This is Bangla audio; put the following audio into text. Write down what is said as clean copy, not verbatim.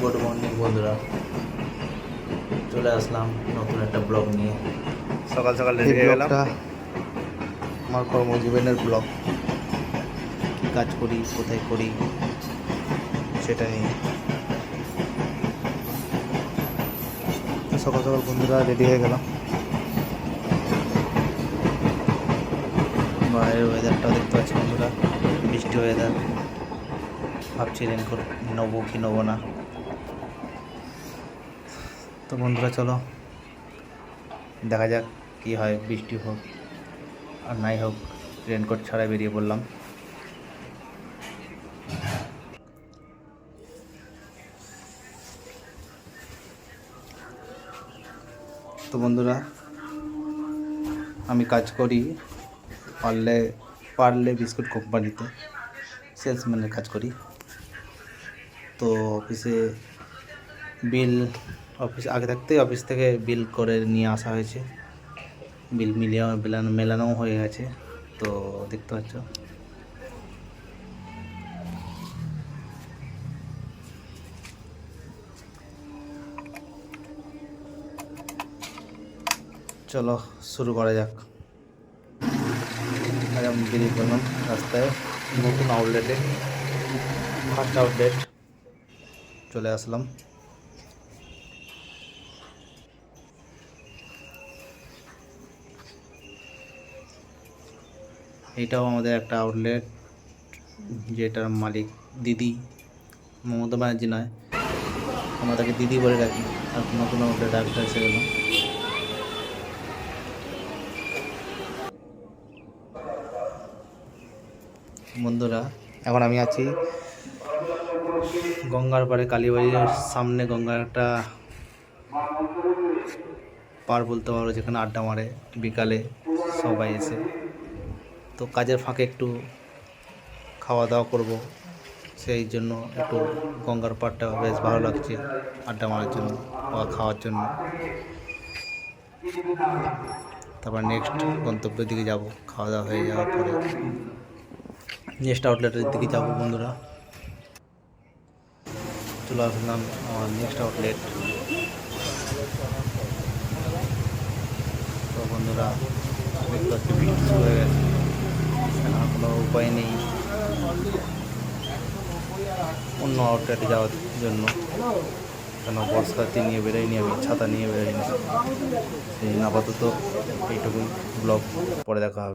গুড মর্নিং বন্ধুরা, চলে আসলাম নতুন একটা ব্লগ নিয়ে। সকাল সকাল এই রেডি হয়ে গেলাম। ব্লগটা আমার কর্মজীবনের ব্লগ। কী কাজ করি, কোথায় করি, সেটা নিয়ে। তো সকাল সকাল বন্ধুরা রেডি হয়ে গেলাম। বাইরের ওয়েদারটাও দেখতে পাচ্ছি বন্ধুরা, বৃষ্টি ওয়েদার। ভাবছি রেনকোট নেবো কি নেবো না। তো বন্ধুরা চলো দেখা যাক কী হয়, বৃষ্টি হোক আর নাই হোক, রেনকোট ছাড়াই বেরিয়ে পড়লাম। তো বন্ধুরা, আমি কাজ করি পার্লে পার্লে বিস্কুট কোম্পানিতে, সেলসম্যানের কাজ করি। তো অফিসে আগে থাকতেই অফিস থেকে বিল করে নিয়ে আসা হয়েছে। বিল মিলিয়ে মেলানোও হয়ে গেছে। তো দেখতে পাচ্ছ, চলো শুরু করা যাক। আজ আমি বেরিয়ে পড়লাম রাস্তায়, নতুন আউটলেটে, ফার্স্ট আউটলেট চলে আসলাম। এটাও আমাদের একটা আউটলেট, যেটার মালিক দিদি, মমতা ব্যানার্জি নয়, আমরা তাকে দিদি বলে রাখি। আর নতুন আউটলেট একটা এসে গেল। বন্ধুরা, এখন আমি আছি গঙ্গার পাড়ে, কালীবাড়ির সামনে। গঙ্গার একটা পার বলতে পারো, যেখানে আড্ডা মারে বিকালে সবাই এসে। তো কাজের ফাঁকে একটু খাওয়া দাওয়া করব, সেই জন্য একটু গঙ্গার পাড়টা বেশ ভালো লাগছে আড্ডা মারার জন্য বা খাওয়ার জন্য। তারপর নেক্সট গন্তব্যের দিকে যাব, খাওয়া দাওয়া হয়ে যাওয়ার পরে নেক্সট আউটলেটের দিকে যাব। বন্ধুরা, চলে আসলাম আমার নেক্সট আউটলেট। তো বন্ধুরা, দেখতে পাচ্ছি বৃষ্টি শুরু হয়ে গেছে। এখন কোনো উপায় নেই অন্য আউটলেটে যাওয়ার জন্য, কেন বস্তাতি নিয়ে বেরোয়নি, আমি ছাতা নিয়ে বেরোয়নি। সেই আপাতত এইটুকুই ব্লগ, পরে দেখা হবে।